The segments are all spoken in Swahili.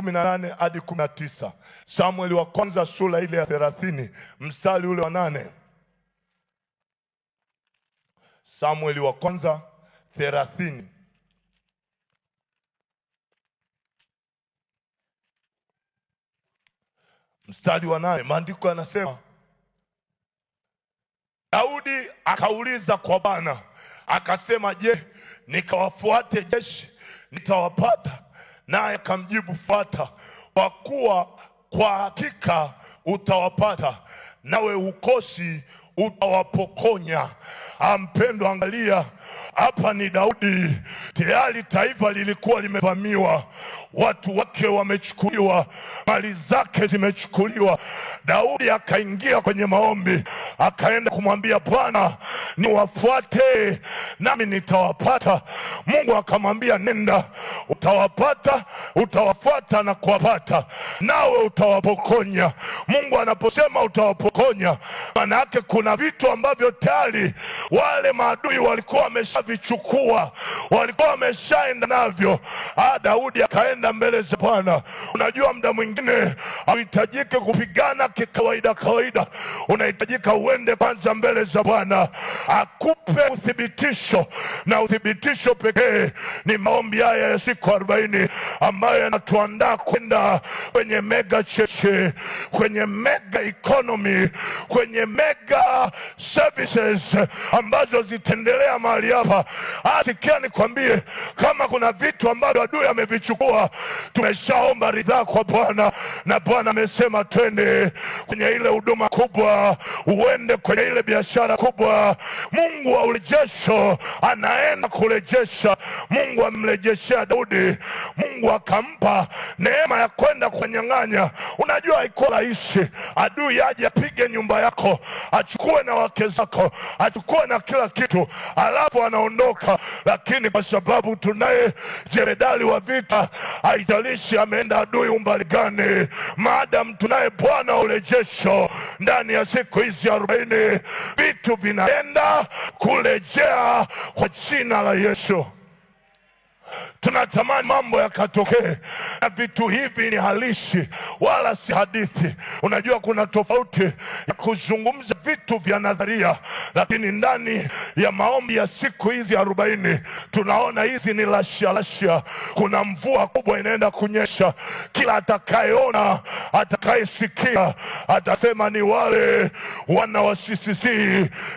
18 hadi 19. Samueli wa kwanza sura ile ya 30 mstari ule wa 8. Samueli wa kwanza 30 mstari wa 8. Maandiko yanasema, Daudi akauliza kwa Bwana akasema, je, nikawafuate jeshi nitawapata? Naye akamjibu, fuata, kwa kuwa kwa hakika utawapata, nawe ukosi utawapokonya. Mpendwa, angalia hapa ni Daudi. Tayari taifa lilikuwa limevamiwa, watu wake wamechukuliwa, mali zake zimechukuliwa. Daudi akaingia kwenye maombi, akaenda kumwambia Bwana, niwafuate nami nitawapata. Mungu akamwambia, nenda, utawapata, utawafuata na kuwapata, nawe utawapokonya. Mungu anaposema utawapokonya, maana yake kuna vitu ambavyo tayari wale maadui walikuwa wameshavichukua, walikuwa wameshaenda navyo. Daudi akaenda mbele za Bwana. Unajua, muda mwingine hauhitajiki kupigana kikawaida kawaida, unahitajika uende kwanza mbele za Bwana akupe uthibitisho, na uthibitisho pekee ni maombi haya ya siku 40 ambayo yanatuandaa kwenda kwenye mega church, kwenye mega economy, kwenye mega services ambazo zitaendelea mahali hapa. Sikia nikwambie, kama kuna vitu ambavyo adui amevichukua, tumeshaomba ridhaa kwa Bwana, na Bwana amesema twende kwenye ile huduma kubwa, uende kwenye ile biashara kubwa. Mungu wa urejesho anaenda kurejesha. Mungu amrejeshea Daudi, Mungu akampa neema ya kwenda kunyang'anya. Unajua haikuwa rahisi adui aje apige nyumba yako, achukue na wake zako, achukue na kila kitu, alafu anaondoka. Lakini kwa sababu tunaye jemadari wa vita, haijalishi ameenda adui umbali gani, maadamu tunaye Bwana wa urejesho, ndani ya siku hizi 40 vitu vinaenda kurejea kwa jina la Yesu. Tunatamani mambo yakatokee, na vitu hivi ni halisi wala si hadithi. Unajua kuna tofauti ya kuzungumza vitu vya nadharia, lakini ndani ya maombi ya siku hizi 40 tunaona hizi ni lasha. Kuna mvua kubwa inaenda kunyesha. Kila atakayeona, atakayesikia atasema ni wale wana wa CCC,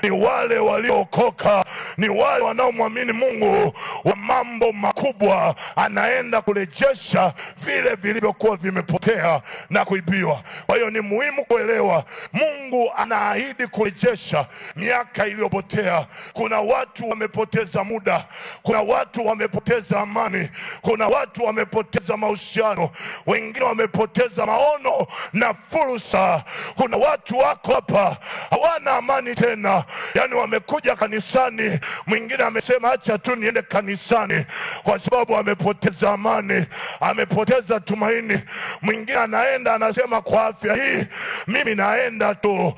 ni wale waliookoka, ni wale wanaomwamini Mungu wa mambo makubwa. Anaenda kurejesha vile vilivyokuwa vimepotea na kuibiwa. Kwa hiyo ni muhimu kuelewa, Mungu anaahidi kurejesha miaka iliyopotea. Kuna watu wamepoteza muda, kuna watu wamepoteza amani, kuna watu wamepoteza mahusiano, wengine wamepoteza maono na fursa. Kuna watu wako hapa hawana amani tena, yani wamekuja kanisani, mwingine amesema acha tu niende kanisani kwa sababu amepoteza amani, amepoteza tumaini. Mwingine anaenda anasema kwa afya hii mimi naenda tu.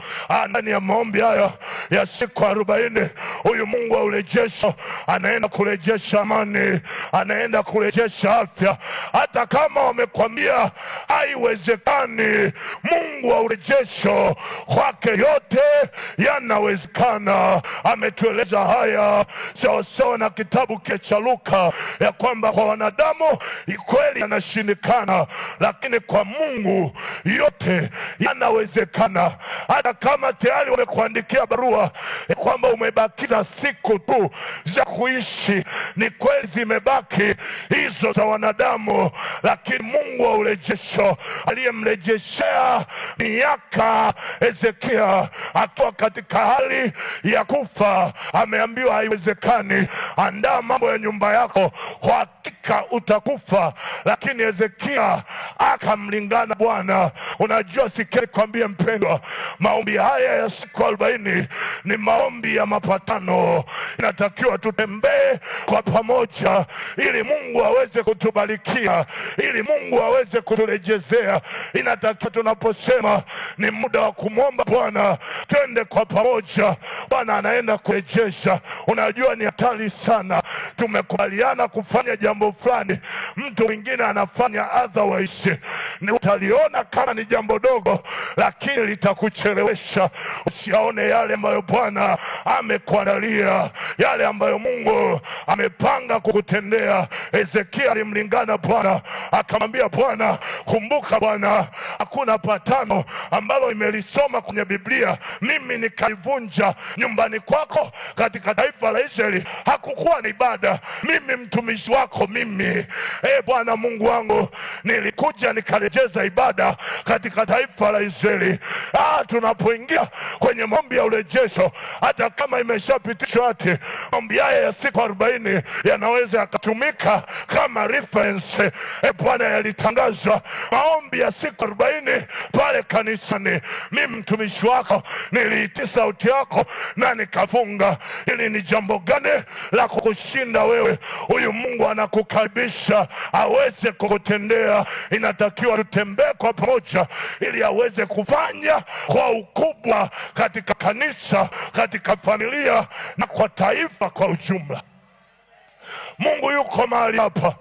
Ndani ya maombi haya ya siku 40, huyu Mungu wa urejesho anaenda kurejesha amani, anaenda kurejesha afya. Hata kama wamekwambia haiwezekani, Mungu wa urejesho kwake yote yanawezekana. Ametueleza haya sawasawa na kitabu cha Luka ya kwamba kwa wanadamu kweli yanashindikana, lakini kwa Mungu yote yanawezekana. Hata kama tayari wamekuandikia barua ya kwamba umebakiza siku tu za kuishi, ni kweli zimebaki hizo za wanadamu, lakini Mungu wa urejesho aliyemrejeshea miaka Hezekia akiwa katika hali ya kufa, ameambiwa haiwezekani, andaa mambo ya nyumba yako, kwa hakika utakufa. Lakini Hezekia akamlingana Bwana. Unajua, sikia nikwambie mpendwa, maombi haya ya siku 40 ni maombi ya mapatano. Inatakiwa tutembee kwa pamoja ili Mungu aweze kutubarikia, ili Mungu aweze kuturejezea. Inatakiwa tunaposema ni muda wa kumwomba Bwana, twende kwa pamoja. Bwana anaenda kurejesha. Unajua ni hatari sana, tumekubaliana kufanya jambo fulani, mtu mwingine anafanya otherwise, ni utaliona kama ni jambo dogo, lakini litakuchelewesha usiaone yale ambayo Bwana amekuandalia, yale ambayo Mungu amepanga kukutendea. Ezekia alimlingana Bwana, akamwambia Bwana, kumbuka Bwana, hakuna patano ambalo imelisoma kwenye Biblia mimi nikaivunja nyumbani kwako katika taifa la Israeli. Hakukuwa ni ibada, mimi mtumishi wako mimi, Bwana Mungu wangu, nilikuja nikarejeza ibada katika taifa la Israeli. Tunapoingia kwenye maombi ya urejesho, hata kama imeshapitishwa ati maombi haya ya siku 40 yanaweza yakatumika kama reference. Bwana, yalitangazwa maombi ya siku 40 pale kanisani, mimi mtumishi wako niliitii sauti yako na nikafunga. Hili ni jambo gani la kukushinda wewe? Huyu Mungu anakukaribisha aweze kukutendea. Inatakiwa tutembee kwa pamoja ili aweze kufanya kwa ukubwa katika kanisa, katika familia na kwa taifa kwa ujumla. Mungu yuko mahali hapa.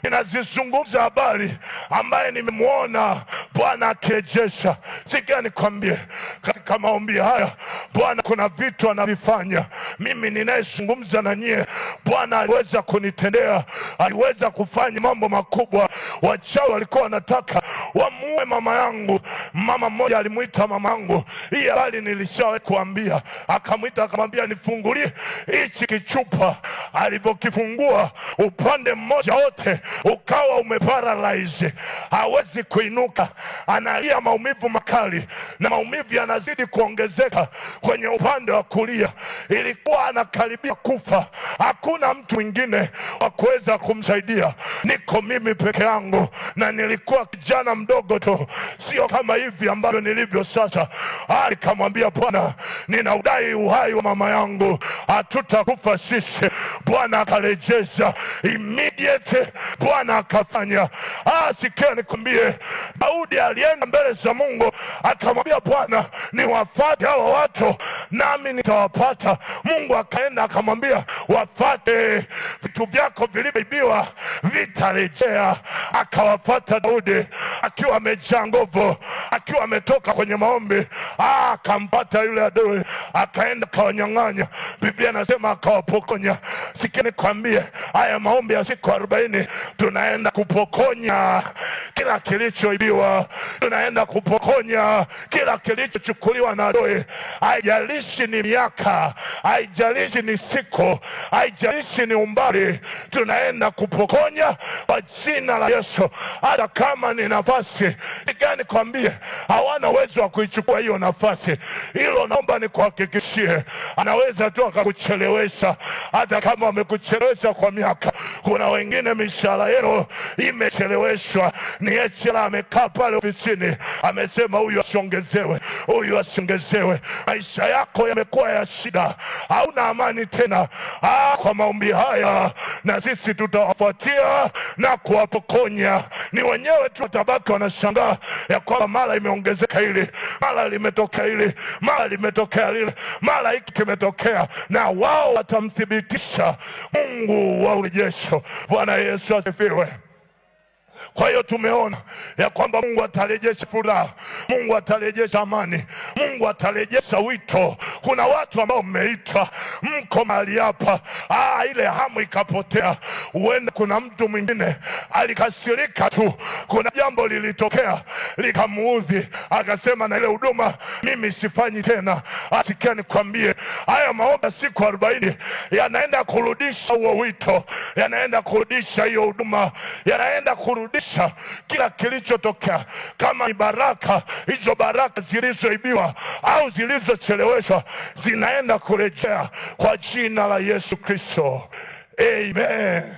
Ninazizungumza habari ambaye nimemwona Bwana akirejesha. Sikia nikwambie, katika maombi haya Bwana kuna vitu anavifanya. Mimi ninayezungumza na nyie, Bwana aliweza kunitendea, aliweza kufanya mambo makubwa. Wachawi walikuwa wanataka wamuue mama yangu. Mama mmoja alimuita mama yangu, hii habari nilishawahi kuambia. Akamwita akamwambia, nifungulie hichi kichupa. Alivyokifungua, upande mmoja wote ukawa umeparalyze, hawezi kuinuka, analia maumivu makali, na maumivu yanazidi kuongezeka kwenye upande wa kulia. Ilikuwa anakaribia kufa, hakuna mtu mwingine wa kuweza kumsaidia, niko mimi peke yangu, na nilikuwa kijana mdogo tu, sio kama hivi ambavyo nilivyo sasa. Nikamwambia Bwana, ninaudai uhai wa mama yangu, hatutakufa sisi. Bwana akarejeza immediate, Bwana akafanya. Sikia nikwambie, Daudi alienda mbele za Mungu akamwambia Bwana, niwafuate hawa watu nami nitawapata. Mungu akaenda akamwambia, wafate, vitu vyako vilivyoibiwa vitarejea. Akawafuata Daudi akiwa amejaa nguvu, akiwa ametoka kwenye maombi. Akampata yule adui, akaenda kawanyang'anya. Biblia inasema akawapokonya. Sikia nikwambie, haya maombi ya siku 40 tunaenda kupokonya kila kilichoibiwa, tunaenda kupokonya kila kilichochukuliwa na adui. Haijalishi ni miaka, haijalishi ni siku, haijalishi ni umbali, tunaenda kupokonya kwa jina la Yesu. Hata kama ni nafasi gani kwambie, hawana uwezo wa kuichukua hiyo nafasi. Hilo naomba nikuhakikishie, anaweza tu akakuchelewesha. Hata kama wamekuchelewesha kwa miaka, kuna wengine mishahara yao imecheleweshwa. Ni echela amekaa pale ofisini, amesema huyu asiongezewe, huyu asiongezewe. Maisha yako yamekuwa ya shida, hauna amani tena. Kwa maombi haya na sisi tutawafuatia na kuwapokonya. Ni wenyewe tu watabaki wanashangaa ya kwamba mara imeongezeka hili, mara limetokea hili, mara limetokea lile, mara hiki kimetokea, na wao watamthibitisha Mungu wa urejesho. Bwana Yesu asifiwe. Kwa hiyo tumeona ya kwamba Mungu atarejesha furaha, Mungu atarejesha amani, Mungu atarejesha wito. Kuna watu ambao mmeitwa, mko mahali hapa, ile hamu ikapotea. Huenda kuna mtu mwingine alikasirika tu, kuna jambo lilitokea likamuudhi, akasema na ile huduma mimi sifanyi tena. Sikia nikwambie, haya maombi siku 40 yanaenda kurudisha huo wito, yanaenda kurudisha hiyo huduma, yanaenda kurudisha kila kilichotokea. Kama ni baraka, hizo baraka zilizoibiwa au zilizocheleweshwa zinaenda kurejea kwa jina la Yesu Kristo. Amen.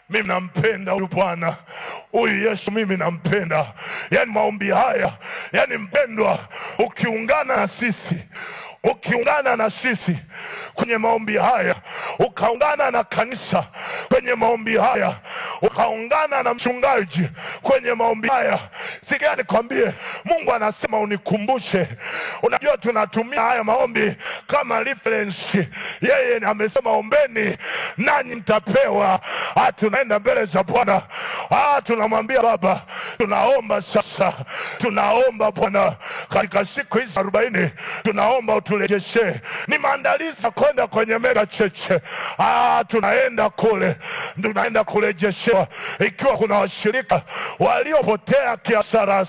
Mimi nampenda huyu Bwana, huyu Yesu, mimi nampenda. Yani maombi haya, yani mpendwa, ukiungana na sisi, ukiungana na sisi kwenye maombi haya, ukaungana na kanisa kwenye maombi haya, ukaungana na mchungaji kwenye maombi haya, sikia nikwambie, Mungu anasema unikumbushe. Unajua tunatumia haya maombi kama reference. Yeye amesema ombeni nanyi mtapewa. Tunaenda mbele za Bwana, tunamwambia Baba, tunaomba sasa, tunaomba Bwana katika siku hizi 40, tunaomba uturejeshe. Ni maandalizi ya kwenda kwenye mega cheche. Tunaenda kule, tunaenda kurejeshewa. Ikiwa kuna washirika waliopotea kiasara,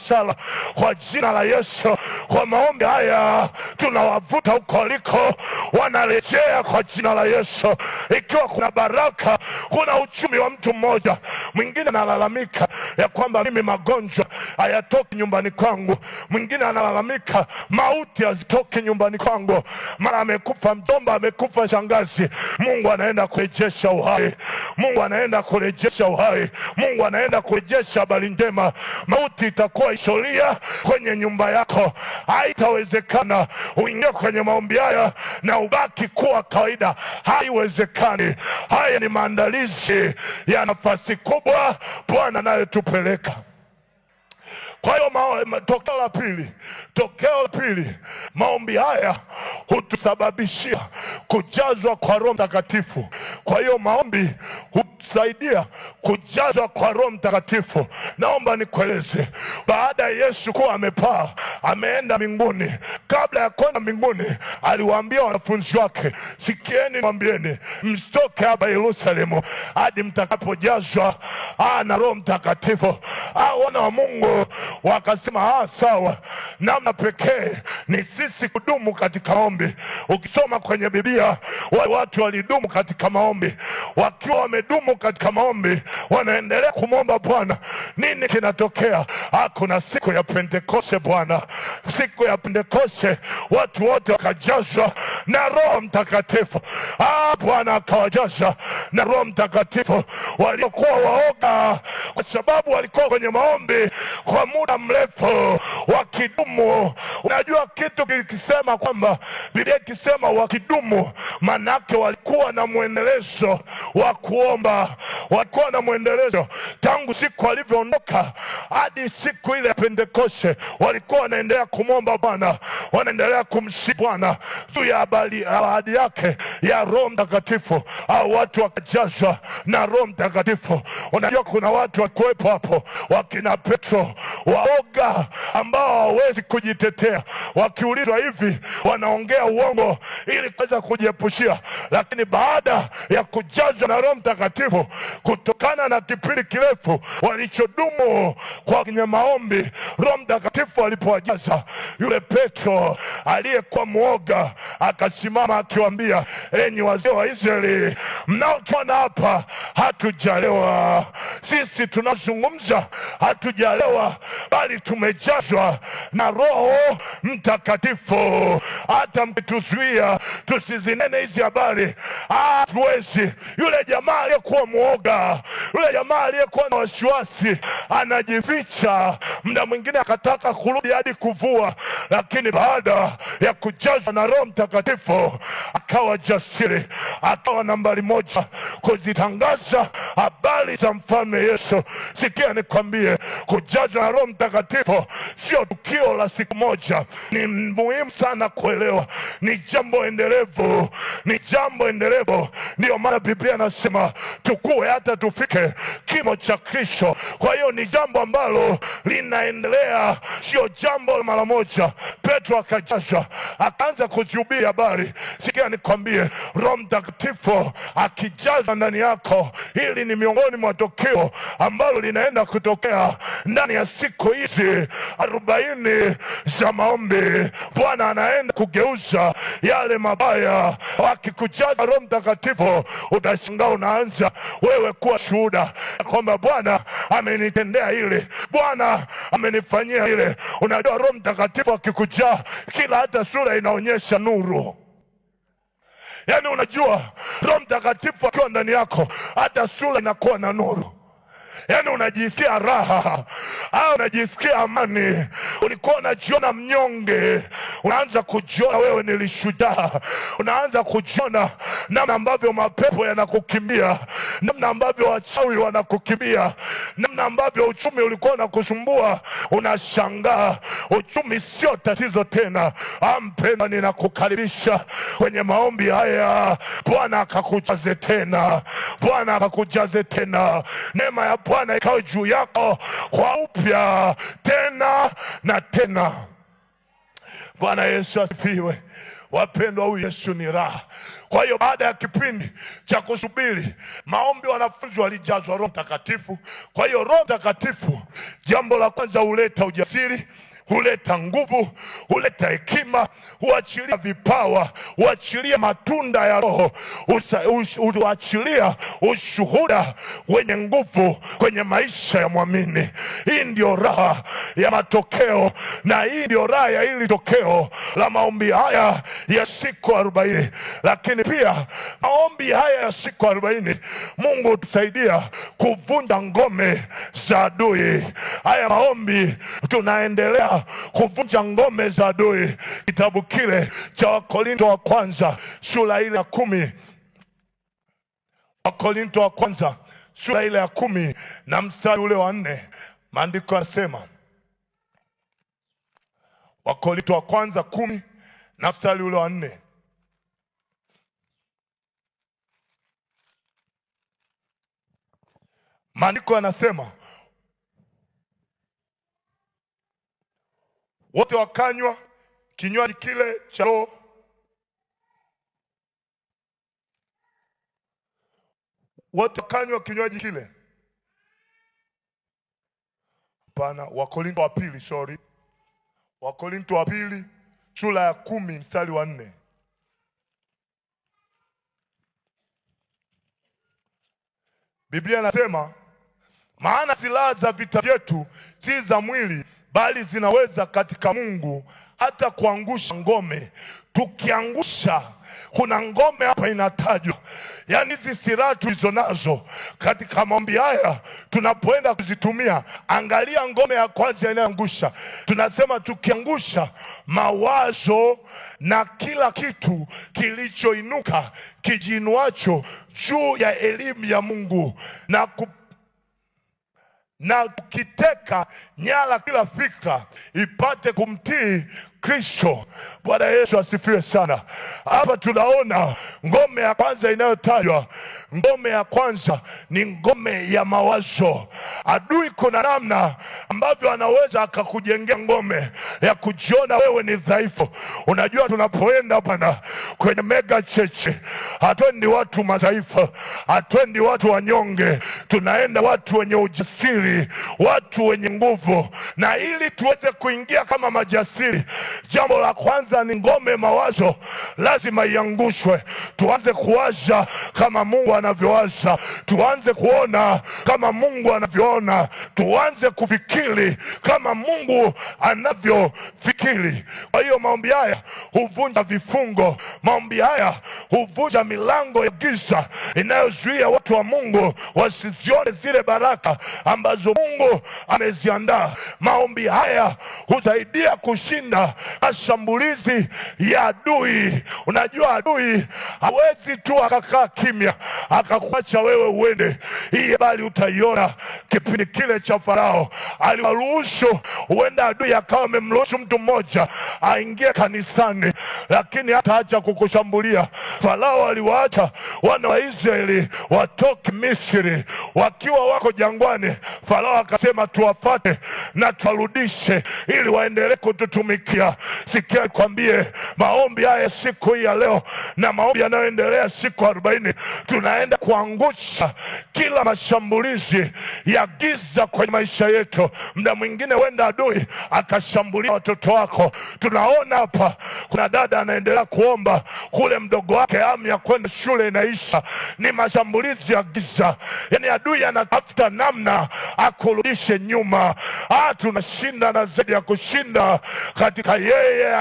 kwa jina la Yesu, kwa maombi haya tunawavuta huko waliko, wanarejea kwa jina la Yesu. Ikiwa kuna baraka, kuna uchumi wa mtu mmoja, mwingine analalamika ya kwamba mimi magonjwa hayatoki nyumbani kwangu, mwingine analalamika mauti hazitoki nyumbani kwangu, mara amekufa mjomba, amekufa shangazi. Mungu anaenda kurejesha uhai, Mungu anaenda kurejesha uhai, Mungu anaenda kurejesha habari njema. Mauti itakuwa historia kwenye nyumba yako. Haitawezekana uingie kwenye maombi haya na ubaki kuwa kawaida, haiwezekani. Haya ni maandalizi ya nafasi kubwa Bwana anayotupeleka. Kwa hiyo tokeo la pili, maombi haya hutusababishia kujazwa kwa Roho Mtakatifu. Kwa hiyo maombi hutusaidia kujazwa kwa Roho Mtakatifu. Naomba nikueleze, baada ya Yesu kuwa amepaa, ameenda mbinguni, kabla ya kwenda mbinguni aliwaambia wanafunzi wake, sikieni mwambieni, msitoke hapa Yerusalemu hadi mtakapojazwa na Roho Mtakatifu. Wana wa Mungu wakasema sawa. Namna pekee ni sisi kudumu katika maombi. Ukisoma kwenye Biblia, watu walidumu katika maombi. Wakiwa wamedumu katika maombi, wanaendelea kumwomba Bwana. Nini kinatokea? Kuna siku ya Pentekoste Bwana. Siku ya Pentekoste watu wote wakajazwa na Roho Mtakatifu. Bwana akawajaza na Roho Mtakatifu. Waliokuwa waoga kwa sababu walikuwa kwenye maombi kwa muda mrefu wakidumu. Unajua kitu kilikisema kwamba Biblia ikisema wakidumu, manake walikuwa na mwendelezo wa kuomba, walikuwa na mwendelezo tangu siku walivyoondoka hadi siku ile ya Pentekoste. Walikuwa wanaendelea kumwomba Bwana, wanaendelea kumsifu Bwana juu ya ahadi yake ya Roho Mtakatifu. Watu wakajazwa na Roho Mtakatifu. Unajua kuna watu wakuwepo hapo, wakina Petro, waoga ambao hawezi kujitetea. Wakiulizwa hivi wanaongea uongo ili kuweza kujiepushia. Lakini baada ya kujazwa na Roho Mtakatifu, kutokana na kipindi kirefu walichodumu kwenye maombi, Roho Mtakatifu alipowajaza, yule Petro aliyekuwa muoga akasimama akiwaambia, enyi wazee wa Israeli, mnaotuona hapa hatujalewa. Sisi tunazungumza hatujalewa, bali tumejazwa na Roho Mtakatifu. Hata mkituzuia tusizinene hizi habari, hatuwezi. Yule jamaa aliyekuwa muoga, yule jamaa aliyekuwa na wasiwasi, anajificha. Muda mwingine akataka kurudi hadi kuvua, lakini baada ya kujazwa na Roho Mtakatifu akawa jasiri, akawa nambari moja kuzitangaza habari za mfalme Yesu. Sikia nikwambie, kujazwa na Roho Mtakatifu sio tukio la siku moja. Ni muhimu sana kuelewa, ni jambo endelevu, ni jambo endelevu. Ndio maana Biblia nasema tukue hata tufike kimo cha Kristo. Kwa hiyo ni jambo ambalo linaendelea, sio jambo la mara moja. Petro akajazwa, akaanza kuzihubiri habari. Sikia nikwambie, Roho Mtakatifu akijaza ndani yako, hili ni miongoni mwa tukio ambalo linaenda kutokea ndani ya siku hizi 40 za maombi. Bwana anaenda kugeuza yale mabaya. Akikujaza Roho Mtakatifu, utashangaa unaanza wewe kuwa shuhuda kwamba Bwana amenitendea hili, Bwana amenifanyia hile. Unajua Roho Mtakatifu akikujaa, kila hata sura inaonyesha nuru. Yaani unajua Roho Mtakatifu akiwa ndani yako, hata sura inakuwa na nuru. yani unajisikia raha au unajisikia amani. Ulikuwa unajiona mnyonge, unaanza kujiona wewe ni shujaa. Unaanza kujiona namna ambavyo mapepo yanakukimbia, namna ambavyo wachawi wanakukimbia, namna ambavyo uchumi ulikuwa unakusumbua. Unashangaa uchumi sio tatizo tena. Mpendwa, ninakukaribisha kwenye maombi haya. Bwana akakujaze tena, Bwana akakujaze tena. Neema ya Bwana ikawe juu yako kwa upya tena na tena. Bwana Yesu asifiwe. Wapendwa, huyu Yesu ni raha. Kwa hiyo baada ya kipindi cha kusubiri maombi, wanafunzi walijazwa Roho Mtakatifu. Kwa hiyo Roho Mtakatifu, jambo la kwanza, huleta ujasiri, huleta nguvu, huleta hekima, huachilia vipawa, huachilia matunda ya Roho, huachilia ushuhuda wenye nguvu kwenye maisha ya mwamini. Hii ndio raha ya matokeo, na hii ndio raha ya hili tokeo la maombi haya ya siku 40. Lakini pia maombi haya ya siku 40, Mungu tusaidia kuvunja ngome za adui. Haya maombi tunaendelea kuvunja ngome za adui. Kitabu kile cha Wakorinto wa kwanza sura ile ya 10, Wakorinto wa kwanza sura ile ya 10 na mstari ule wa 4, maandiko yanasema, Wakorinto wa kwanza 10 na mstari ule wa 4, maandiko yanasema, wote wakanywa kinywaji kile cha Roho, wote wakanywa kinywaji kile. Hapana, Wakorinto wa pili, Wakorinto wa pili sura ya 10 mstari wa 4. Biblia inasema, maana silaha za vita vyetu si za mwili, bali zinaweza katika Mungu hata kuangusha ngome. Tukiangusha, kuna ngome hapa inatajwa. Yaani hizi silaha tulizo nazo katika maombi haya tunapoenda kuzitumia, angalia ngome ya kwanza inayoangusha. Tunasema tukiangusha mawazo na kila kitu kilichoinuka kijinuacho juu ya elimu ya Mungu, na tukiteka nyara kila fikra ipate kumtii Kristo. Bwana Yesu asifiwe sana. Hapa tunaona ngome ya kwanza inayotajwa. Ngome ya kwanza ni ngome ya mawazo. Adui kuna namna ambavyo anaweza akakujengea ngome ya kujiona wewe ni dhaifu. Unajua, tunapoenda Bwana kwenye mega church, hatuendi watu madhaifu, hatuendi watu wanyonge, tunaenda watu wenye ujasiri, watu wenye nguvu. Na ili tuweze kuingia kama majasiri, jambo la kwanza ni ngome mawazo lazima iangushwe. Tuanze kuwaza kama Mungu anavyowaza, tuanze kuona kama Mungu anavyoona, tuanze kufikiri kama Mungu anavyofikiri. Kwa hiyo maombi haya huvunja vifungo, maombi haya huvunja milango ya giza inayozuia watu wa Mungu wasizione zile baraka ambazo Mungu ameziandaa. Maombi haya husaidia kushinda mashambulizi ya adui. Unajua, adui hawezi tu akakaa kimya akakuacha wewe uende. Hii bali utaiona kipindi kile cha Farao, aliwaruhusu, huenda adui akawa amemruhusu mtu mmoja aingie kanisani, lakini hata acha kukushambulia. Farao aliwaacha wana wa Israeli watoke Misri wakiwa wako jangwani. Farao akasema tuwapate na tuwarudishe ili waendelee kututumikia. Sikia kwambie, maombi haya siku hii ya leo na maombi yanayoendelea siku 40, tunaenda kuangusha kila mashambulizi ya giza kwenye maisha yetu. Muda mwingine wenda adui akashambulia watoto wako. Tunaona hapa kuna dada anaendelea kuomba, kule mdogo wake hamu ya kwenda shule inaisha. Ni mashambulizi ya giza, yaani adui anatafuta namna akurudishe nyuma. Tunashinda na zaidi ya kushinda katika yeye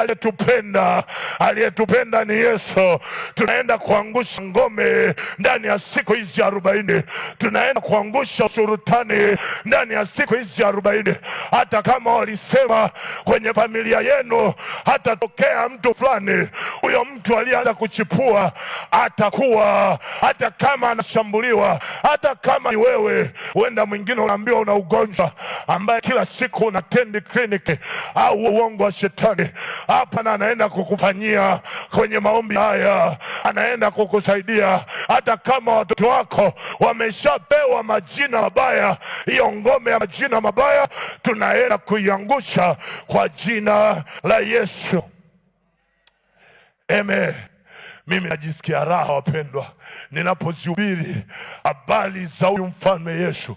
aliyetupenda ni Yesu. Tunaenda kuangusha ngome ndani ya siku hizi 40. Tunaenda kuangusha usurutani ndani ya siku hizi 40. Hata kama walisema kwenye familia yenu hata tokea mtu fulani, huyo mtu alianza kuchipua atakuwa, hata kama anashambuliwa, hata kama ni wewe. Huenda mwingine unaambiwa una ugonjwa ambaye kila siku unatendi kliniki au uongo wa shetani. Hapa na anaenda kukufanyia kwenye maombi haya, anaenda kukusaidia. Hata kama watoto wako wameshapewa majina mabaya, hiyo ngome ya majina mabaya tunaenda kuiangusha kwa jina la Yesu. Amen. Mimi najisikia raha wapendwa, ninapozihubiri habari za huyu mfalme Yesu,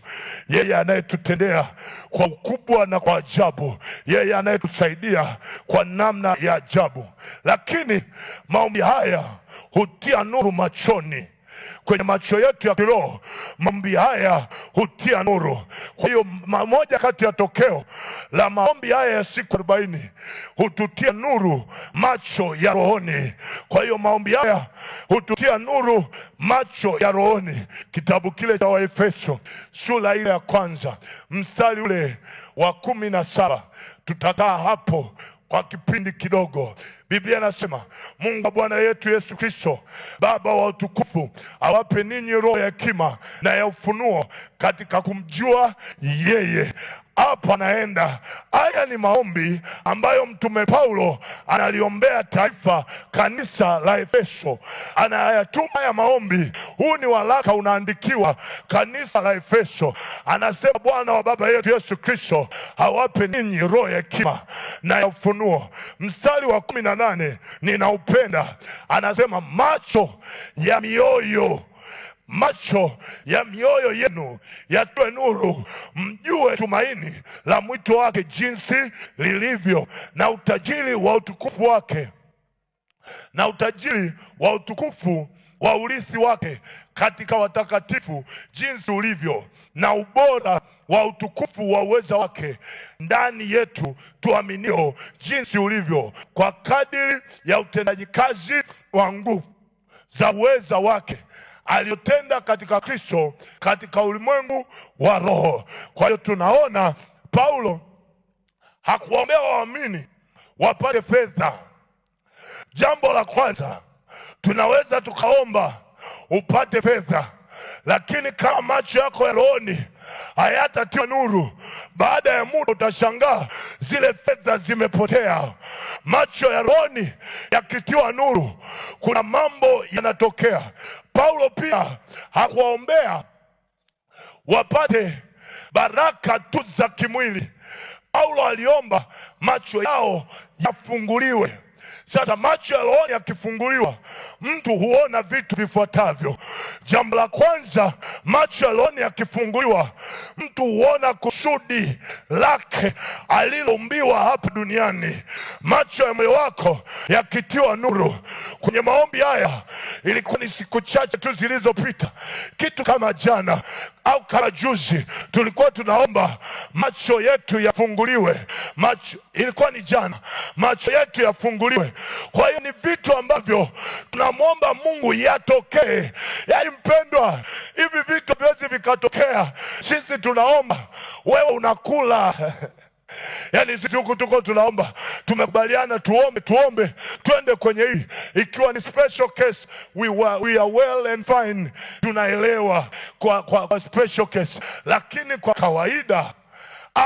yeye anayetutendea kwa ukubwa na kwa ajabu, yeye anayetusaidia kwa namna ya ajabu. Lakini maombi haya hutia nuru machoni, kwenye macho yetu ya kiroho. Maombi haya hutia nuru. Kwa hiyo moja kati ya tokeo la maombi haya ya siku 40 hututia nuru macho ya rohoni. Kwa hiyo maombi haya hututia nuru macho ya rohoni. Kitabu kile cha Waefeso sura ile ya 1 mstari ule wa 17, tutakaa hapo kwa kipindi kidogo. Biblia inasema, Mungu wa Bwana yetu Yesu Kristo, Baba wa utukufu, awape ninyi roho ya hekima na ya ufunuo katika kumjua yeye. Hapa naenda, haya ni maombi ambayo mtume Paulo analiombea taifa kanisa la Efeso. Anayatuma haya maombi. Huu ni waraka unaandikiwa kanisa la Efeso. Anasema Bwana wa baba yetu Yesu Kristo awape ninyi roho ya hekima na ya ufunuo. Mstari wa 18 ninaupenda. Anasema macho ya mioyo yenu yatoe nuru, mjue tumaini la mwito wake jinsi lilivyo, na utajiri wa utukufu wake, na utajiri wa utukufu wa urithi wake katika watakatifu jinsi ulivyo, na ubora wa utukufu wa uweza wake ndani yetu tuaminio jinsi ulivyo, kwa kadiri ya utendaji kazi wa nguvu za uweza wake aliyotenda katika Kristo katika ulimwengu wa roho. Kwa hiyo tunaona Paulo hakuombea waamini wapate fedha. Jambo la kwanza, tunaweza tukaomba upate fedha, lakini kama macho yako ya rohoni hayatatiwa nuru, baada ya muda utashangaa zile fedha zimepotea. Macho ya rohoni yakitiwa nuru, kuna mambo yanatokea. Paulo pia hakuwaombea wapate baraka tu za kimwili. Paulo aliomba macho yao yafunguliwe. Sasa macho ya roho yakifunguliwa, mtu huona vitu vifuatavyo. Jambo la kwanza, macho ya roho yakifunguliwa, mtu huona kusudi lake aliloumbiwa hapa duniani. Macho ya moyo wako yakitiwa nuru. Kwenye maombi haya, ilikuwa ni siku chache tu zilizopita, kitu kama jana au kama juzi, tulikuwa tunaomba macho yetu yafunguliwe. Ilikuwa ni jana, macho yetu yafunguliwe. Kwa hiyo ni vitu ambavyo tunamwomba Mungu yatokee. Yaani mpendwa, hivi vitu viwezi vikatokea sisi tunaomba, wewe unakula. Yaani sisi huku tuko tunaomba, tumekubaliana tuombe, twende kwenye hii. Ikiwa ni special case, we are well and fine, tunaelewa kwa special case. Lakini kwa kawaida,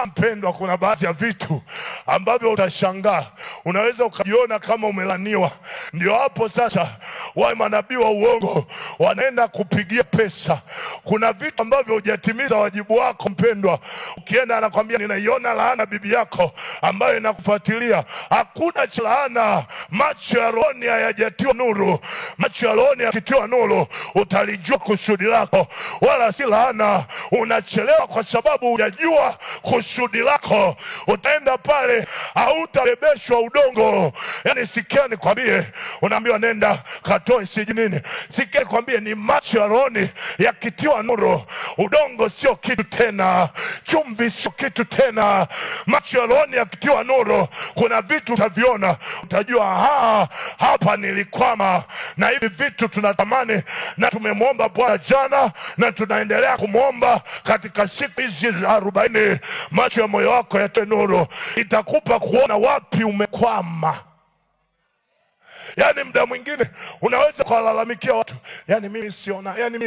mpendwa, kuna baadhi ya vitu ambavyo utashangaa, unaweza ukajiona kama umelaniwa. Ndio hapo sasa wale manabii wa uongo wanaenda kupigia pesa. Kuna vitu ambavyo hujatimiza wajibu wako mpendwa, ukienda anakwambia ninaiona laana bibi yako ambayo inakufuatilia. Hakuna laana. Macho ya roho hayajatiwa nuru. Macho ya roho yakitiwa nuru, utalijua kusudi lako, wala si laana. Unachelewa kwa sababu hujajua kusudi lako. Utaenda pale hautabebeshwa udongo. Yani sikia nikwambie, unaambiwa nenda katoe siji nini. Sikia nikwambie, ni macho ya rohoni yakitiwa nuru. Udongo sio kitu tena, chumvi sio kitu tena. Macho ya rohoni yakitiwa nuru, kuna vitu utaviona, utajua hapa nilikwama. Na hivi vitu tunatamani, na tumemwomba Bwana jana na tunaendelea kumwomba katika siku hizi 40. Macho ya moyo wako yatoe nuru, itakupa kuona wapi umekwama. Yani muda mwingine unaweza kuwalalamikia watu, yani mimi siona, yani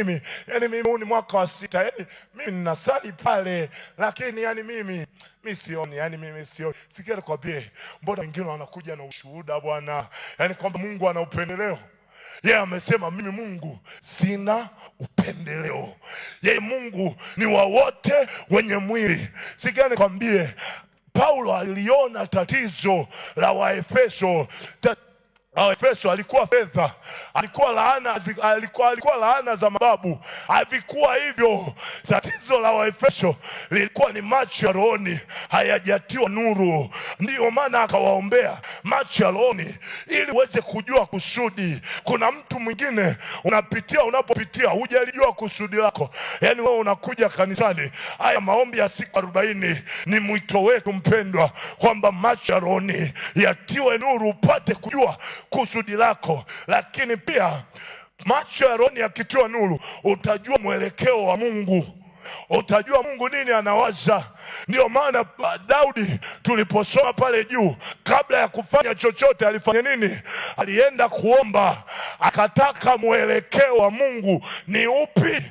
mimi huu ni mwaka wa 6, yani mimi ninasali pale, lakini yani mimi sioni, yani mimi sioni. Sikia nikwambie, mbona wengine wanakuja na ushuhuda bwana, yani kwamba Mungu ana upendeleo. Yeye amesema mimi Mungu sina upendeleo. Yeye Mungu ni wa wote wenye mwili. Sikia nikwambie, Paulo aliona tatizo la Waefeso. Efeso alikuwa fedha, alikuwa laana za mababu. Havikuwa hivyo. Tatizo la Waefeso lilikuwa ni macho ya rohoni hayajatiwa nuru. Ndiyo maana akawaombea macho ya rohoni ili uweze kujua kusudi. Kuna mtu mwingine unapopitia hujalijua kusudi lako. Yani wewe unakuja kanisani, haya maombi ya siku 40 ni mwito wetu mpendwa, kwamba macho ya rohoni yatiwe nuru upate kujua kusudi lako. Lakini pia macho ya rohoni yakitiwa nuru, utajua mwelekeo wa Mungu. Utajua Mungu nini anawaza. Ndio maana Daudi tuliposoma pale juu, kabla ya kufanya chochote alifanya nini? Alienda kuomba, akataka mwelekeo wa Mungu ni upi.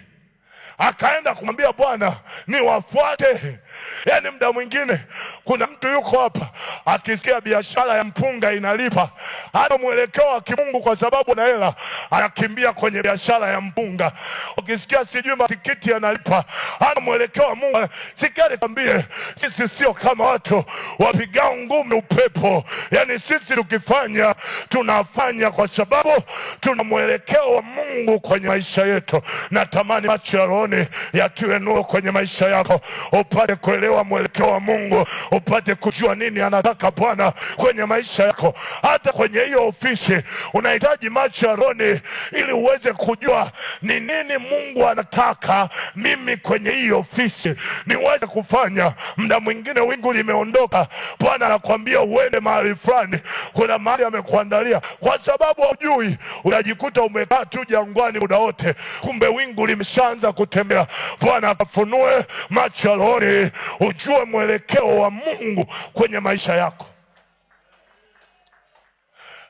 Akaenda kumwambia Bwana niwafuate. Yani muda mwingine kuna mtu yuko hapa akisikia biashara ya mpunga inalipa, hana mwelekeo wa kimungu kwa sababu na hela, anakimbia kwenye biashara ya mpunga. Ukisikia sijui matikiti yanalipa, hana mwelekeo wa Mungu. Sikia nikwambie, sisi sio kama watu wapigao ngumi upepo. Yani sisi tukifanya, tunafanya kwa sababu tuna mwelekeo wa Mungu kwenye maisha yetu. Natamani macho ya rohoni yatiwe nuru kwenye maisha yako, upate kuelewa mwelekeo wa Mungu, upate kujua nini anataka Bwana kwenye maisha yako. Hata kwenye hiyo ofisi unahitaji macho ya rohoni ili uweze kujua ni nini Mungu anataka mimi kwenye hiyo ofisi niweze kufanya. Muda mwingine wingu limeondoka, Bwana anakuambia uende mahali fulani, kuna mahali amekuandalia. Kwa sababu hujui, unajikuta umekaa tu jangwani muda wote, kumbe wingu limeshaanza kutembea. Bwana akafunue macho ya rohoni ujue mwelekeo wa Mungu kwenye maisha yako.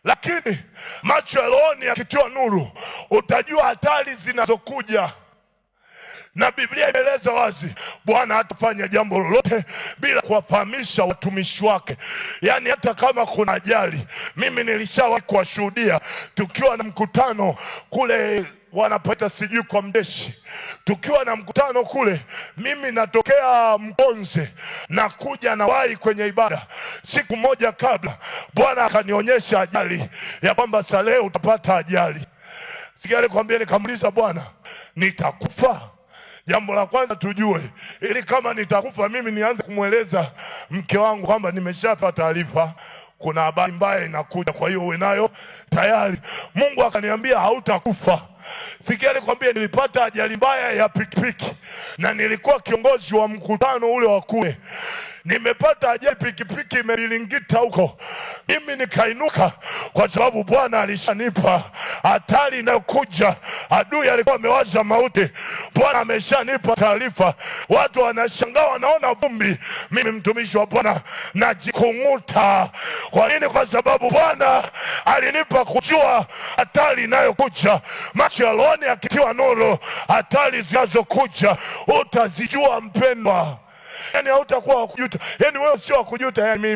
Lakini macho ya rohoni yakitiwa nuru, utajua hatari zinazokuja. Na Biblia imeeleza wazi, Bwana hatafanya jambo lolote bila kuwafahamisha watumishi wake. Yani hata kama kuna ajali, mimi nilishawahi kuwashuhudia tukiwa na mkutano kule wanapata sijui kwa Mdeshi. Tukiwa na mkutano kule, mimi natokea Mkonze na kuja na wahi kwenye ibada. Siku moja kabla, Bwana akanionyesha ajali ya kwamba leo utapata ajali. Sikia nikwambie, nikamuuliza Bwana, nitakufa? Jambo la kwanza tujue, ili kama nitakufa mimi nianze kumweleza mke wangu kwamba nimeshapata taarifa, kuna habari mbaya inakuja, kwa hiyo uwe nayo tayari. Mungu akaniambia hautakufa. Sikia nikwambie, nilipata ajali mbaya ya pikipiki na nilikuwa kiongozi wa mkutano ule wa kule. Nimepata ajali, pikipiki imelingita huko. Mimi nikainuka kwa sababu Bwana alishanipa hatari inayokuja. Adui alikuwa amewaza mauti, Bwana ameshanipa taarifa. Watu wanashangaa, wanaona vumbi, mimi mtumishi wa Bwana najikung'uta. Kwa nini? Kwa sababu Bwana alinipa kujua hatari inayokuja. Macho ya rohoni yakitiwa nuru, hatari zinazokuja utazijua mpendwa. Yani hautakuwa wakujuta. Yani wewe sio wakujuta, yani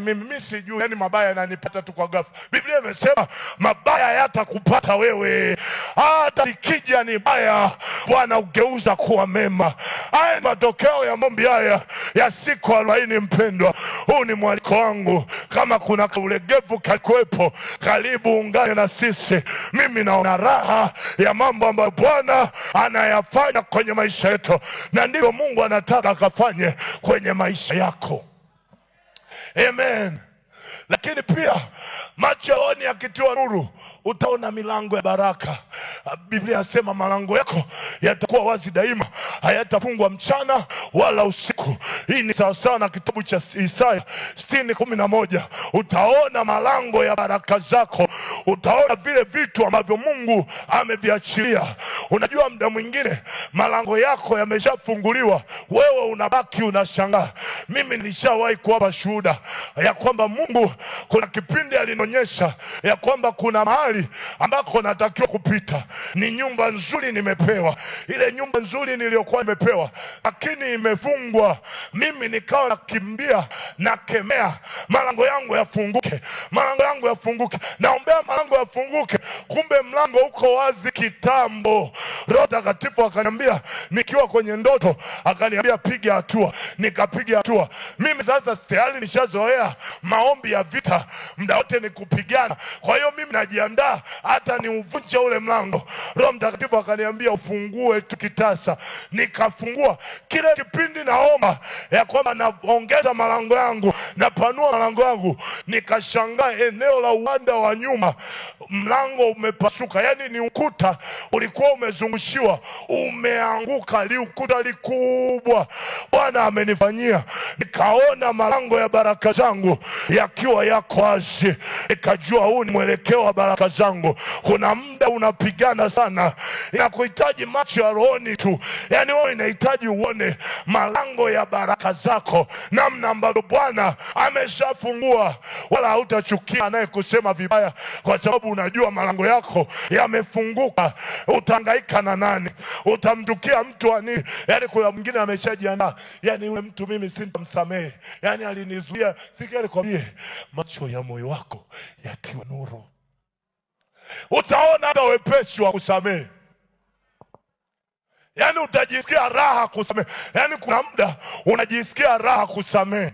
mimi sijui, yani mabaya yananipata tu kwa ghafla. Biblia imesema mabaya yatakupata wewe, hata ikija ni baya Bwana ugeuza kuwa mema. Haya matokeo ya maombi haya ya siku 40 mpendwa. Huu ni mwaliko wangu, kama kuna ulegevu kalikuwepo, karibu ungane na sisi. Mimi naona raha ya mambo ambayo Bwana anayafanya kwenye maisha yetu, na ndivyo Mungu anataka akafanya afanye kwenye maisha yako. Amen. Lakini pia macho ya rohoni yakitiwa nuru, utaona milango ya baraka. Biblia inasema malango yako yatakuwa wazi daima, hayatafungwa mchana wala usiku. Hii ni sawasawa na kitabu cha Isaya 60:11. Utaona malango ya baraka zako, utaona vile vitu ambavyo Mungu ameviachilia. Unajua muda mwingine malango yako yameshafunguliwa, wewe unabaki unashangaa. Mimi nilishawahi kuwapa shuhuda ya kwamba Mungu kuna kipindi alinionyesha ya kwamba kuna mahali ambako natakiwa kupita. Ni nyumba nzuri nimepewa, ile nyumba nzuri niliyokuwa nimepewa, lakini imefungwa. Mimi nikawa nakimbia na kemea, malango yangu yafunguke, malango yangu yafunguke, naombea malango yafunguke. Kumbe mlango uko wazi kitambo. Roho Mtakatifu akaniambia nikiwa kwenye ndoto, akaniambia piga hatua. Nikapiga hatua. Mimi sasa tayari nishazoea maombi ya vita, muda wote ni kupigana. Kwa hiyo mimi najiandaa hata ni uvunje ule mlango. Roho Mtakatifu akaniambia ufungue tu kitasa. Nikafungua. Kile kipindi naomba ya kwamba naongeza malango yangu, napanua malango yangu, nikashangaa eneo la uwanda wa nyuma mlango umepasuka. Yani ni ukuta ulikuwa umezungushiwa, umeanguka, ukuta likubwa. Bwana amenifanyia. Nikaona malango ya baraka zangu yakiwa yako wazi. Nikajua huu ni mwelekeo wa baraka zangu. Kuna muda unapigana sana, inakuhitaji macho ya rohoni tu. Yani wewe inahitaji uone malango ya baraka zako, namna ambavyo Bwana ameshafungua. Wala hautachukia anayekusema vibaya, kwa sababu unajua malango yako yamefunguka. Utahangaika na nani? Utamtukia mtu wa nini? Yani kuna mwingine ameshajiandaa, yani yule mtu mimi sitamsamehe, yani alinizuia. Sikia nikwambie, macho ya moyo wako yakiwa nuru, utaona hata wepesi wa kusamehe. Yani utajisikia raha kusamehe. Yani kuna muda unajisikia raha kusamehe.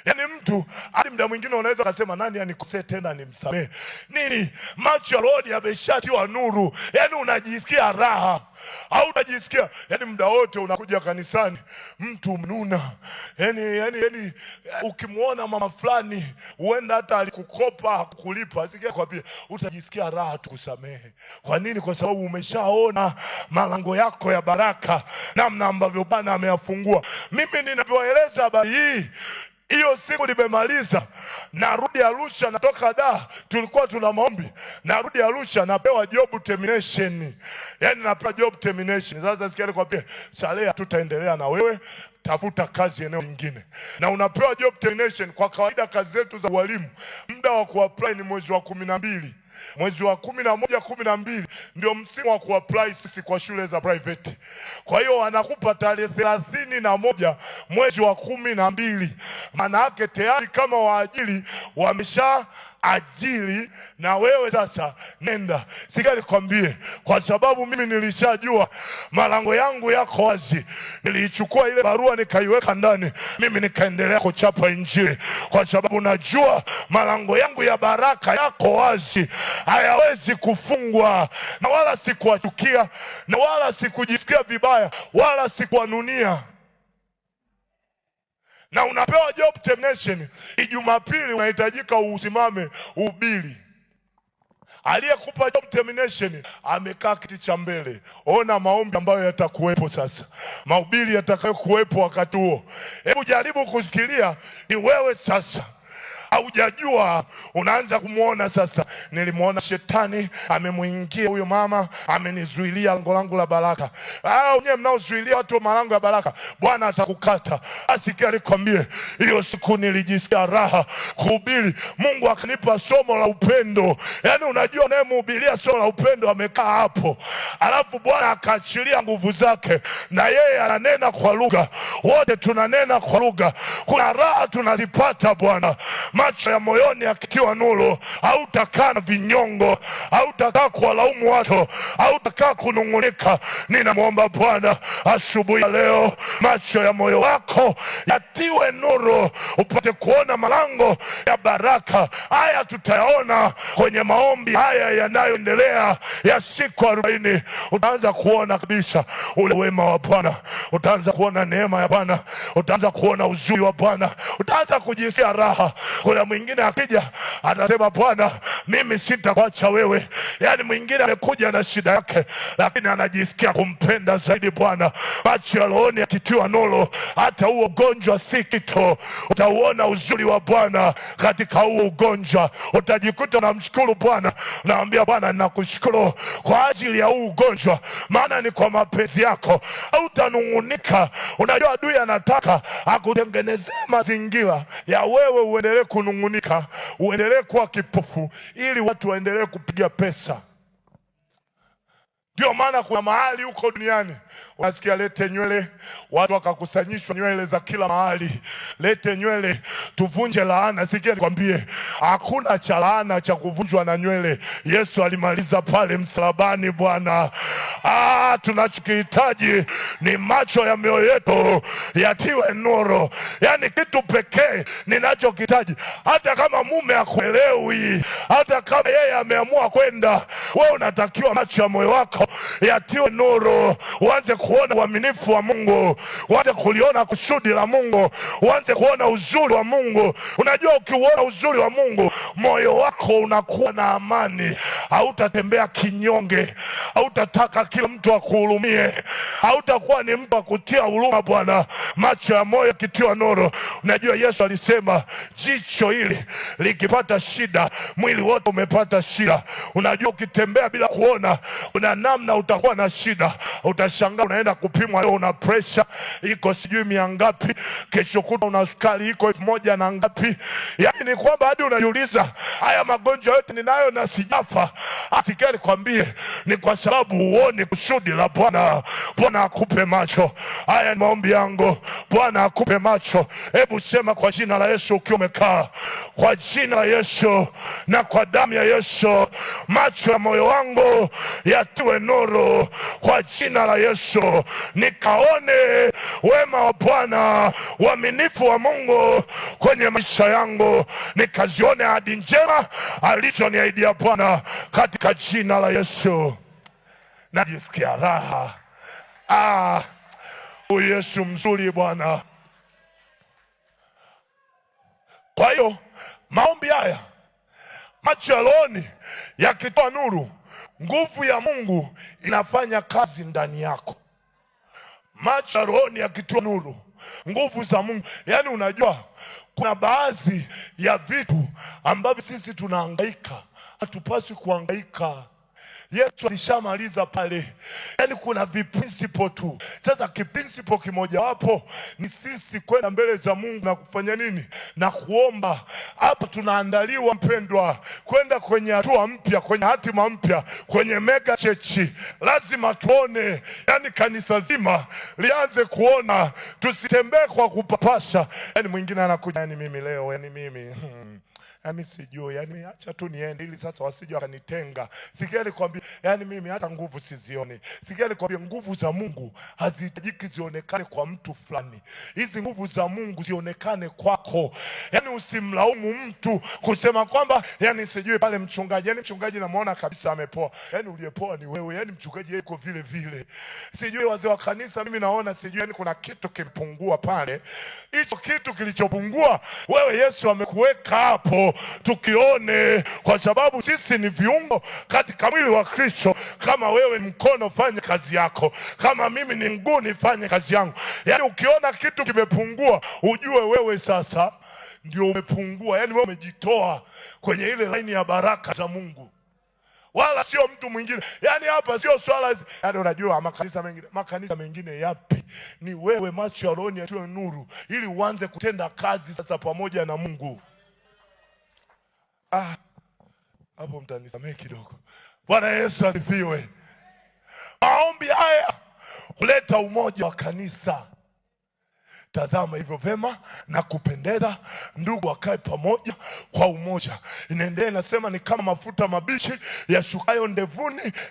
Yani mtu hadi muda mwingine unaweza kusema nani anikosee tena nimsamehe. Nini? Macho ya rohoni yameshatiwa nuru. Yani unajisikia raha. Au unajisikia yani muda wote unakuja kanisani mtu mnuna. Yani ukimwona mama fulani huenda hata alikukopa kukulipa, sikia kwambia utajisikia raha tu kusamehe. Kwa nini? Kwa sababu umeshaona malango yako ya baraka, namna ambavyo Bwana ameyafungua. Mimi ninavyoeleza habari hii, hiyo siku nimemaliza, narudi Arusha, natoka Dar, tulikuwa tuna maombi, narudi Arusha napewa job termination. Yani napewa job termination. Sasa sikia nikwambie, Salehe hatutaendelea na wewe, tafuta kazi eneo lingine. Na unapewa job termination. Kwa kawaida kazi zetu za walimu muda wa kuapply ni mwezi wa 12. Mwezi wa 11, 12 ndio msimu wa kuapply sisi kwa shule za private. Kwa hiyo wanakupa tarehe 31 mwezi wa 12. Maana yake tayari kama waajiri wamesha ajili na wewe sasa nenda. Sikia nikwambie, kwa sababu mimi nilishajua malango yangu yako wazi, niliichukua ile barua nikaiweka ndani, mimi nikaendelea kuchapa injili, kwa sababu najua malango yangu ya baraka yako wazi, hayawezi kufungwa. Na wala sikuwachukia, na wala sikujisikia vibaya, wala sikuwanunia. Na unapewa job termination, Jumapili unahitajika usimame uhubiri. Aliyekupa job termination amekaa kiti cha mbele. Ona maombi ambayo yatakuwepo sasa, mahubiri yatakayokuwepo wakati huo. Hebu jaribu kusikilia, ni wewe sasa. Haujajua, unaanza kumuona sasa. Nilimuona shetani amemuingia huyo mama, amenizuilia lango langu la baraka. Wenyewe mnaozuilia watu malango ya baraka, Bwana atakukata. Asikia nikwambie, hiyo siku nilijisikia raha kuhubiri. Mungu akanipa somo la upendo. Yani unajua unayemhubiria somo la upendo amekaa hapo, alafu Bwana akaachilia nguvu zake, na yeye ananena kwa lugha. Wote tunanena kwa lugha. Kuna raha tunazipata Bwana. macho ya moyoni yakitiwa nuru, hautakaa na vinyongo, hautakaa kuwalaumu watu, hautakaa kunung'unika. Ninamwomba Bwana asubuhi ya leo macho ya moyo wako yatiwe nuru, upate kuona malango ya baraka. Haya tutayaona kwenye maombi haya yanayoendelea ya siku 40. Utaanza kuona kabisa ule wema wa Bwana, utaanza kuona neema ya Bwana, utaanza kuona uzuri wa Bwana, utaanza kujisikia raha. Kuna mwingine akija atasema, Bwana mimi sitakuacha wewe. Yani mwingine amekuja na shida yake, lakini anajisikia kumpenda zaidi Bwana. Macho ya rohoni yakitiwa nuru, hata huo ugonjwa si kitu. Utauona uzuri wa Bwana katika huo ugonjwa. Utajikuta unamshukuru Bwana, naambia Bwana ninakushukuru kwa ajili ya huu ugonjwa, maana ni kwa mapenzi yako. Hautanung'unika. Unajua adui anataka akutengenezee mazingira ya wewe uendelee kunung'unika, uendelee kuwa kipofu, ili watu waendelee kupiga pesa. Ndio maana kuna mahali huko duniani unasikia lete nywele, watu wakakusanyishwa nywele za kila mahali. Lete nywele tuvunje laana. Sikia nikwambie, hakuna cha laana cha kuvunjwa na nywele. Yesu alimaliza pale msalabani Bwana. Tunachokihitaji ni macho ya mioyo yetu yatiwe nuru. Yani kitu pekee ninachokihitaji, hata kama mume akuelewi, hata kama yeye ameamua kwenda, wewe unatakiwa macho ya moyo wako yatiwe nuru. Uanze kuona uaminifu wa Mungu, uanze kuliona kusudi la Mungu, uanze kuona uzuri wa Mungu. Unajua ukiuona uzuri wa Mungu, moyo wako unakuwa na amani. Hautatembea kinyonge, hautataka kila mtu akuhurumie, hautakuwa ni mtu wa kutia huruma Bwana. Macho ya moyo yakitiwa nuru. Unajua Yesu alisema jicho hili likipata shida, mwili wote umepata shida. Unajua ukitembea bila kuona, una namna utakuwa na shida. Utashangaa unaenda kupimwa, leo una pressure iko sijui mia ngapi, kesho kuta una sukari iko 1000 na ngapi. Yani ni kwamba hadi unajiuliza, haya magonjwa yote ninayo na sijafa. Asikia nikwambie, ni kwa sababu uone kusudi la Bwana. Bwana akupe macho. Haya ni maombi yangu, Bwana akupe macho. Hebu sema kwa jina la Yesu ukiwa umekaa. Kwa jina la Yesu na kwa damu ya Yesu, macho ya moyo wangu yatiwe nuru. Kwa jina la Yesu nikaone wema wa Bwana, uaminifu wa Mungu kwenye maisha yangu, nikazione ahadi njema alichoniahidia Bwana, katika jina la Yesu. Najisikia raha. Yesu mzuri Bwana. Kwa hiyo maombi haya, macho ya rohoni yakitoa nuru, nguvu ya Mungu inafanya kazi ndani yako. Macho ya rohoni yakitoa nuru, nguvu za Mungu. Yani unajua kuna baadhi ya vitu ambavyo sisi tunahangaika, hatupaswi kuhangaika. Yesu alishamaliza pale. Yani kuna viprinciple tu. Sasa kiprinciple kimoja wapo ni sisi kwenda mbele za Mungu na kufanya nini? Na kuomba. Hapa tunaandaliwa mpendwa, kwenda kwenye hatua mpya, kwenye hatima mpya, kwenye mega church. Lazima tuone, yani kanisa zima lianze kuona, tusitembee kwa kupapasha. Yani mwingine anakuja, yani mimi leo, yani mimi yani sijui, yani acha tu niende ili sasa wasije wakanitenga. Sikia nikwambie, yani mimi hata nguvu sizioni. Sikia nikwambie, nguvu za Mungu hazihitajiki zionekane kwa mtu fulani. Hizi nguvu za Mungu zionekane kwako. Yani usimlaumu mtu kusema kwamba yani sijui pale mchungaji, yani mchungaji namuona kabisa amepoa. Yani uliyepoa ni wewe, yani mchungaji yuko vile vile. Sijui wazee wa kanisa mimi naona sijui, yani kuna kitu kimepungua pale. Hicho kitu kilichopungua, wewe Yesu amekuweka hapo tukione, kwa sababu sisi ni viungo katika mwili wa Kristo. Kama wewe mkono, fanye kazi yako. Kama mimi ni mguu, nifanye kazi yangu. Yani ukiona kitu kimepungua, ujue wewe sasa ndio umepungua. Yani wewe umejitoa kwenye ile laini ya baraka za Mungu, wala sio mtu mwingine. Yani hapa sio swala, yani unajua makanisa mengine yapi? Ni wewe macho ya rohoni yatiwe nuru, ili uanze kutenda kazi sasa pamoja na Mungu. Hapo mtanisamehe kidogo. Bwana Yesu asifiwe. Maombi haya huleta umoja wa kanisa. tazama hivyo vema na kupendeza ndugu wakae pamoja kwa umoja. Inaendelea inasema, ni kama mafuta mabichi yashukayo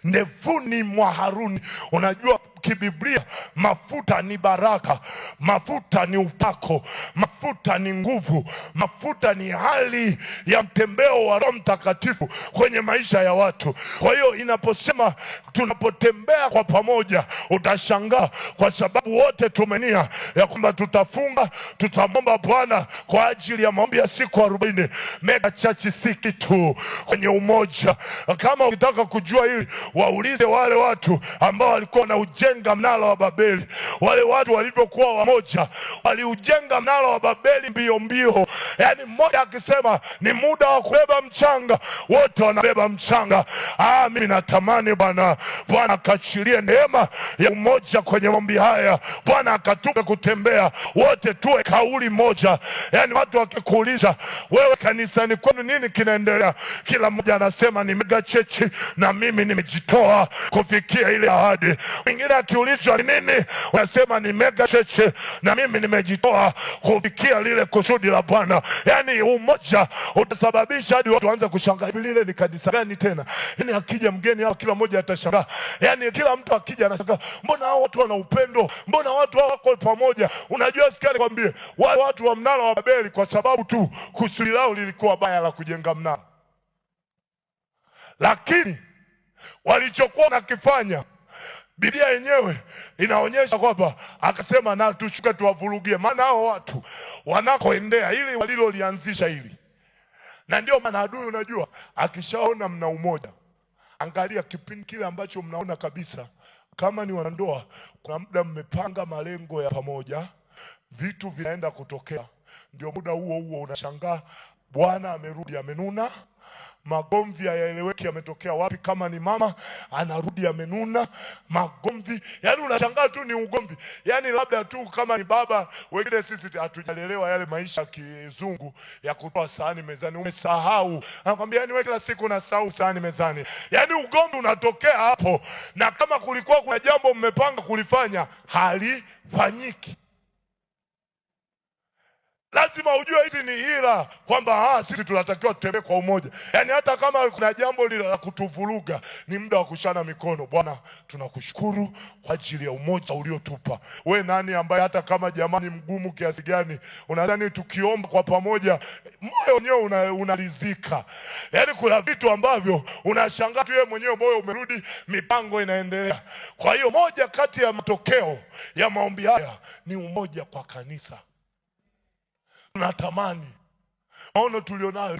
ndevuni mwa Haruni. Unajua kibiblia mafuta ni baraka, mafuta ni upako, mafuta ni nguvu, mafuta ni hali ya mtembeo wa Roho Mtakatifu kwenye maisha ya watu. Kwa hiyo inaposema tunapotembea kwa pamoja, utashangaa kwa sababu wote tumenia ya kwamba tutafunga, tutamwomba Bwana kwa ajili ya maombi ya siku 40. Mega Church si kitu kwenye umoja. Kama ukitaka kujua hili, waulize wale watu ambao walikuwa na ujenga mnara wa Babeli. Wale watu walivyokuwa wamoja, waliujenga mnara wa Babeli mbio mbio. Yani mmoja akisema ni muda wa kubeba mchanga, wote wanabeba mchanga. Mimi natamani Bwana akachilie neema ya umoja kwenye maombi haya. Bwana akatupe kutembea wote tuwe kauli moja. Yani watu wakikuuliza wewe kanisani kwenu nini kinaendelea, kila mmoja anasema ni Mega Church na mimi nimejitoa kufikia ile ahadi. Mwingine akiulizwa ni nini, unasema ni Mega Church na mimi nimejitoa kufikia lile kusudi la Bwana. Yani umoja utasababisha hadi watu waanze kushangaa, lile ni kanisa gani tena? Yani akija mgeni hapa kila mmoja atashangaa. Yani kila mtu akija anashangaa, mbona hao watu wana upendo, mbona watu hao wako pamoja? Unajua sikia nikwambie, wale watu wa mnara wa Babeli kwa sababu tu kusudi lao lilikuwa baya la kujenga mnara, lakini walichokuwa nakifanya Biblia yenyewe inaonyesha kwamba akasema na tushuke tuwavurugie, maana hao watu wanakoendea ili walilolianzisha hili. Na ndio maana adui, unajua akishaona mna umoja, angalia kipindi kile ambacho mnaona kabisa kama ni wanandoa, kuna muda mmepanga malengo ya pamoja, vitu vinaenda kutokea, ndio muda huo huo unashangaa bwana amerudi amenuna, magomvi hayaeleweki yametokea wapi. Kama ni mama anarudi amenuna, magomvi, yani unashangaa tu ni ugomvi. Yani labda tu kama ni baba, wengine sisi hatujalelewa yale maisha ya kizungu ya kutoa sahani mezani, umesahau, anakuambia yani wewe kila siku unasahau sahani mezani. Yani ugomvi unatokea hapo, na kama kulikuwa kuna jambo mmepanga kulifanya halifanyiki. Lazima ujue hizi ni hila, kwamba sisi tunatakiwa tutembee kwa umoja. Yani hata kama kuna jambo la kutuvuruga, ni muda wa kushana mikono. Bwana tunakushukuru kwa ajili ya umoja uliotupa. We nani ambaye hata kama jamani mgumu kiasi gani, unadhani tukiomba kwa pamoja moyo wenyewe unaridhika? Yani kuna vitu ambavyo unashangaa tu yeye mwenyewe moyo umerudi, mipango inaendelea. Kwa hiyo moja kati ya matokeo ya maombi haya ni umoja kwa kanisa. Tunatamani maono tulionayo